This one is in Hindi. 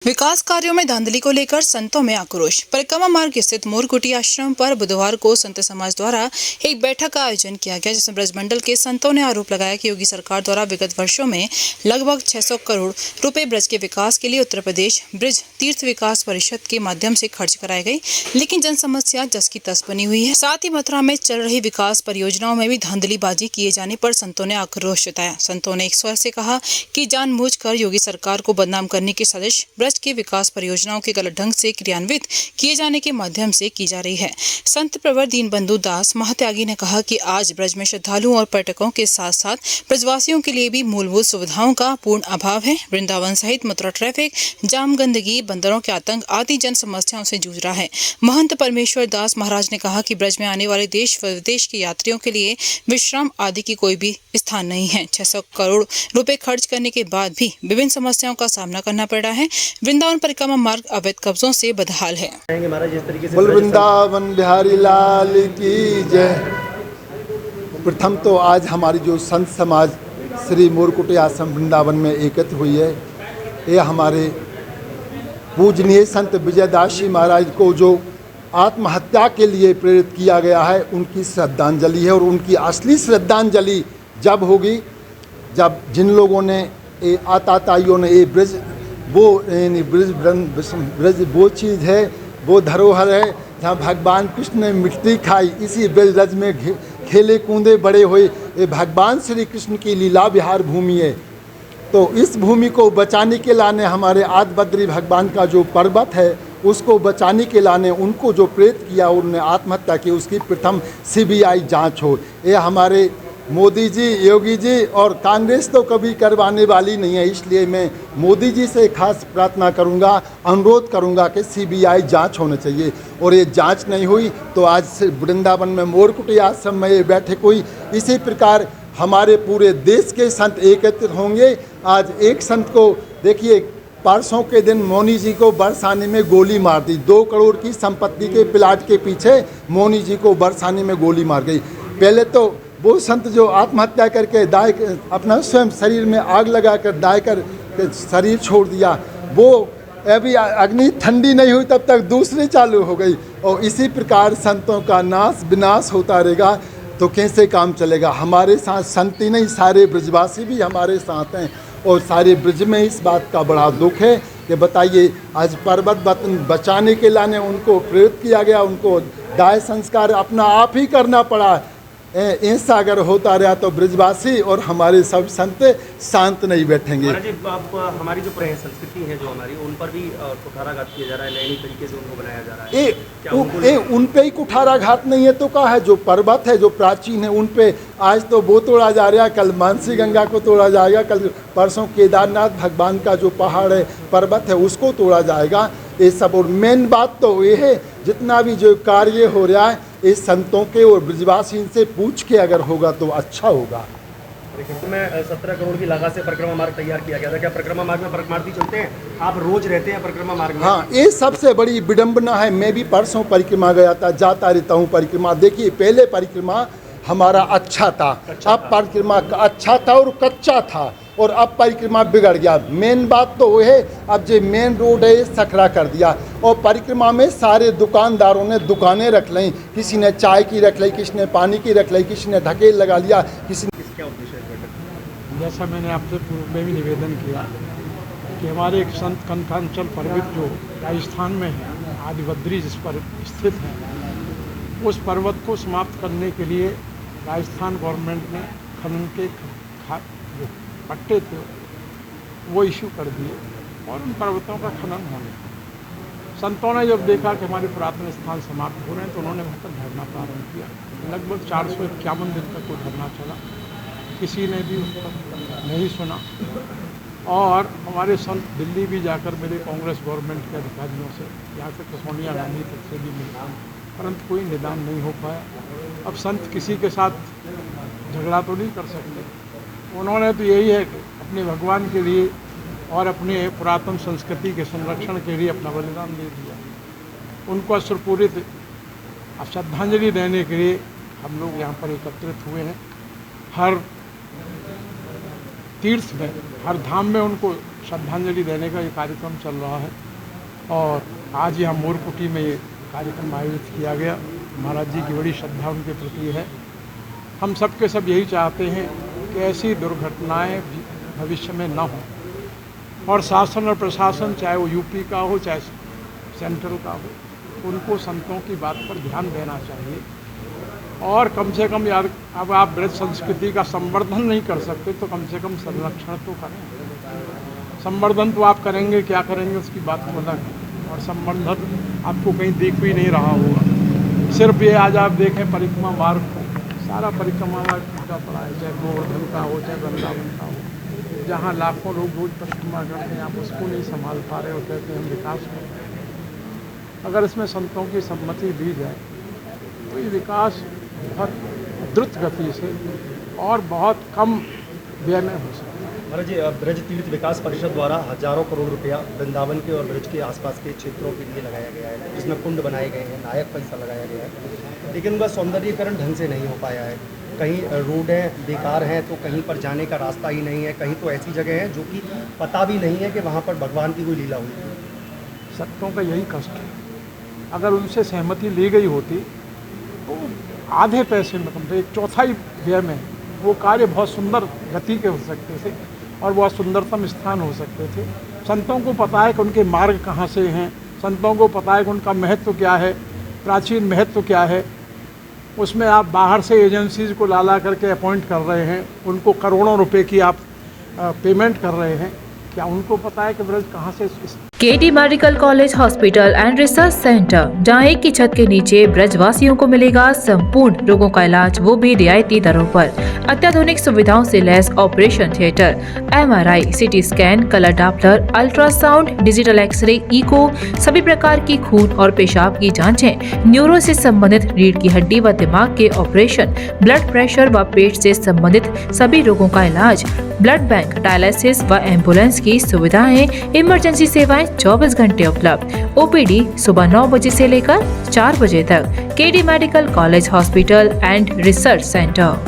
विकास कार्यों में धांधली को लेकर संतों में आक्रोश। परिक्रमा मार्ग स्थित मोरकुटी आश्रम पर बुधवार को संत समाज द्वारा एक बैठक का आयोजन किया गया, जिसमें ब्रजमंडल के संतों ने आरोप लगाया कि योगी सरकार द्वारा विगत वर्षों में लगभग 600 करोड़ रुपए ब्रज के विकास के लिए उत्तर प्रदेश ब्रज तीर्थ विकास परिषद के माध्यम से खर्च कराई गई, लेकिन जन समस्या जस की तस बनी हुई है। साथ ही मथुरा में चल रही विकास परियोजनाओं में भी धांधलीबाजी किए जाने पर संतों ने आक्रोश जताया। संतों ने एक स्वर से कहा कि जानबूझकर योगी सरकार को बदनाम करने की साजिश ब्रज के विकास परियोजनाओं के गलत ढंग से क्रियान्वित किए जाने के माध्यम से की जा रही है। संत प्रवर दीनबंधु दास महात्यागी ने कहा कि आज ब्रज में श्रद्धालुओं और पर्यटकों के साथ साथ ब्रजवासियों के लिए भी मूलभूत सुविधाओं का पूर्ण अभाव है। वृंदावन सहित मथुरा ट्रैफिक जाम, गंदगी, बंदरों के आतंक आदि जन समस्याओं से जूझ रहा है। महंत परमेश्वर दास महाराज ने कहा कि ब्रज में आने वाले देश व विदेश के यात्रियों के लिए विश्राम आदि की कोई भी स्थान नहीं है। 600 करोड़ रुपए खर्च करने के बाद भी विभिन्न समस्याओं का सामना करना पड़ रहा है। वृंदावन परिक्रमा मार्ग अवैध कब्जों से बदहाल है। बोल वृंदावन बिहारी लाल की जय। प्रथम तो आज हमारी जो संत समाज श्री मोरकुटी आश्रम वृंदावन में एकत्र हुई है, ये हमारे पूजनीय संत विजयदास जी महाराज को जो आत्महत्या के लिए प्रेरित किया गया है, उनकी श्रद्धांजलि है। और उनकी असली श्रद्धांजलि जब होगी जब जिन लोगों ने आताताइयों ने ये ब्रज ब्रज वो चीज़ है, वो धरोहर है जहाँ भगवान कृष्ण ने मिट्टी खाई, इसी ब्रज में खेले कूदे बड़े हुए ये भगवान श्री कृष्ण की लीला विहार भूमि है। तो इस भूमि को बचाने के लाने हमारे आदि बद्री भगवान का जो पर्वत है, उसको बचाने के लाने उनको जो प्रेरित किया, उन्होंने आत्महत्या की, उसकी प्रथम CBI जांच हो। ये हमारे मोदी जी, योगी जी और कांग्रेस तो कभी करवाने वाली नहीं है। इसलिए मैं मोदी जी से खास प्रार्थना करूंगा, अनुरोध करूंगा कि CBI जांच होना चाहिए। और ये जांच नहीं हुई तो आज से वृंदावन में मोरकुटी आश्रम में ये बैठक हुई। इसी प्रकार हमारे पूरे देश के संत एकत्रित होंगे। आज एक संत को देखिए, परसों के दिन मौनी जी को बरसाने में गोली मार दी। 2 करोड़ की संपत्ति के प्लाट के पीछे मौनी जी को बरसाने में गोली मार गई। पहले तो वो संत जो आत्महत्या करके दाय अपना स्वयं शरीर में आग लगाकर दाय कर शरीर छोड़ दिया, वो अभी अग्नि ठंडी नहीं हुई तब तक दूसरी चालू हो गई। और इसी प्रकार संतों का नाश विनाश होता रहेगा तो कैसे काम चलेगा। हमारे साथ संत ही नहीं, सारे ब्रजवासी भी हमारे साथ हैं। और सारे ब्रज में इस बात का बड़ा दुख है कि बताइए, आज पर्वत बचाने के लाने उनको प्रेरित किया गया, उनको दाह संस्कार अपना आप ही करना पड़ा। ऐसा अगर होता रहा तो ब्रजवासी और हमारे सब संत शांत नहीं बैठेंगे। आप हमारी जो संस्कृति है, जो हमारी, उन पर भी कुठाराघात किया जा रहा है, नए तरीके से उनको बनाया जा रहा है। उन पे ही कुठाराघात नहीं है तो क्या है। जो पर्वत है, जो प्राचीन है, उन पे आज तो वो तोड़ा जा रहा है, कल मानसी गंगा को तोड़ा जाएगा, कल परसों केदारनाथ भगवान का जो पहाड़ है, पर्वत है, उसको तोड़ा जाएगा। ये सब। और मेन बात तो ये है, जितना भी जो कार्य हो रहा है इस संतों के और ब्रजवासी से पूछ के अगर होगा तो अच्छा होगा। में 17 करोड़ की लागत से परिक्रमा मार्ग तैयार किया गया था। क्या परिक्रमा मार्ग में परिक्रमार्थी चलते हैं? आप रोज रहते हैं परिक्रमा मार्ग में? हाँ, ये सबसे बड़ी विडंबना है। मैं भी परसों परिक्रमा गया था, जाता रहता हूँ परिक्रमा। देखिए, पहले परिक्रमा हमारा अच्छा था, अब परिक्रमा अच्छा था और कच्चा था, और अब परिक्रमा बिगड़ गया। मेन बात तो वो है, अब जो मेन रोड है सकरा कर दिया, और परिक्रमा में सारे दुकानदारों ने दुकानें रख ली। किसी ने चाय की रख ली, किसी ने पानी की रख ली, किसी ने ढकेल लगा लिया, किसी ने। क्या उद्देश्य है? जैसा मैंने आपसे पूर्व में भी निवेदन किया कि हमारे एक संत कनकांचल पर्वत जो राजस्थान में है, आदि बद्री जिस पर स्थित है, उस पर्वत को समाप्त करने के लिए राजस्थान गवर्नमेंट ने खनन के जो पट्टे थे वो इशू कर दिए और उन पर्वतों का खनन होने। संतों ने जब देखा कि हमारे पुरातन स्थान समाप्त हो रहे हैं तो उन्होंने वहाँ पर धरना प्रारंभ किया। लगभग 451 दिन तक वो धरना चला, किसी ने भी उस पर नहीं सुना। और हमारे संत दिल्ली भी जाकर मिले कांग्रेस गवर्नमेंट के अधिकारियों से, यहाँ तक सोनिया गांधी तक से भी मिला, परंतु कोई निदान नहीं हो पाया। अब संत किसी के साथ झगड़ा तो नहीं कर सकते। उन्होंने तो यही है कि अपने भगवान के लिए और अपने पुरातन संस्कृति के संरक्षण के लिए अपना बलिदान दे दिया। उनको अश्रुपूरित श्रद्धांजलि देने के लिए हम लोग यहाँ पर एकत्रित हुए हैं। हर तीर्थ में, हर धाम में उनको श्रद्धांजलि देने का ये कार्यक्रम चल रहा है और आज यहाँ मोरकुटी में ये कार्यक्रम आयोजित किया गया। महाराज जी की बड़ी श्रद्धा उनके प्रति है। हम सब के सब यही चाहते हैं कि ऐसी दुर्घटनाएं भविष्य में न हों और शासन और प्रशासन, चाहे वो यूपी का हो चाहे सेंट्रल का हो, उनको संतों की बात पर ध्यान देना चाहिए। और कम से कम यार, अब आप ब्रज संस्कृति का संवर्धन नहीं कर सकते तो कम से कम संरक्षण तो करें। संवर्धन तो आप करेंगे, क्या करेंगे उसकी बात तो अलग है, और संवर्धन आपको कहीं दिख भी नहीं रहा होगा। सिर्फ ये आज आप देखें परिक्रमा मार्ग को, सारा परिक्रमा मार्ग टूटा पड़ा है, चाहे गोवर्धन का हो चाहे वृंदावन का हो, जहाँ लाखों लोग रोज परिक्रमा करते हैं, आप उसको नहीं संभाल पा रहे हो, कहते हैं हम विकास कर रहे हैं। अगर इसमें संतों की सम्मति दी जाए तो ये विकास बहुत द्रुत गति से और बहुत कम व्यय में हो सकता है। महाराज जी, ब्रज तीर्थ विकास परिषद द्वारा हजारों करोड़ रुपया वृंदावन के और ब्रज के आसपास के क्षेत्रों के लिए लगाया गया है, जिसमें कुंड बनाए गए हैं, नायक पैसा लगाया गया है, लेकिन उनका सौंदर्यीकरण ढंग से नहीं हो पाया है। कहीं रोडें बेकार हैं तो कहीं पर जाने का रास्ता ही नहीं है, कहीं तो ऐसी जगह है जो कि पता भी नहीं है कि वहाँ पर भगवान की कोई लीला हुई थी। संतों का यही कष्ट है। अगर उनसे सहमति ली गई होती तो आधे पैसे में, कम से एक चौथाई व्यय में वो कार्य बहुत सुंदर गति के हो सकते थे और बहुत सुंदरतम स्थान हो सकते थे। संतों को पता है कि उनके मार्ग कहाँ से हैं, संतों को पता है कि उनका महत्व क्या है, प्राचीन महत्व क्या है। उसमें आप बाहर से एजेंसीज को ला करके अपॉइंट कर रहे हैं, उनको करोड़ों रुपए की आप पेमेंट कर रहे हैं। क्या उनको पता है कि ब्रज कहाँ से? KD medical college hospital and research centre, जहां एक की छत के नीचे ब्रजवासियों को मिलेगा संपूर्ण रोगों का इलाज, वो भी रियायती दरों पर। अत्याधुनिक सुविधाओं से लैस operation theatre, MRI, CT scan, colour Doppler, ultrasound, digital x-ray, echo, सभी प्रकार की खून और पेशाब की जांचें, न्यूरो से संबंधित रीढ़ की हड्डी व दिमाग के ऑपरेशन, ब्लड प्रेशर व पेट से संबंधित सभी रोगों का इलाज, ब्लड बैंक, डायलिसिस व एम्बुलेंस की सुविधाएं, इमरजेंसी सेवाएं 24 घंटे उपलब्ध। OPD सुबह 9 बजे से लेकर 4 बजे तक। KD medical college hospital and research centre.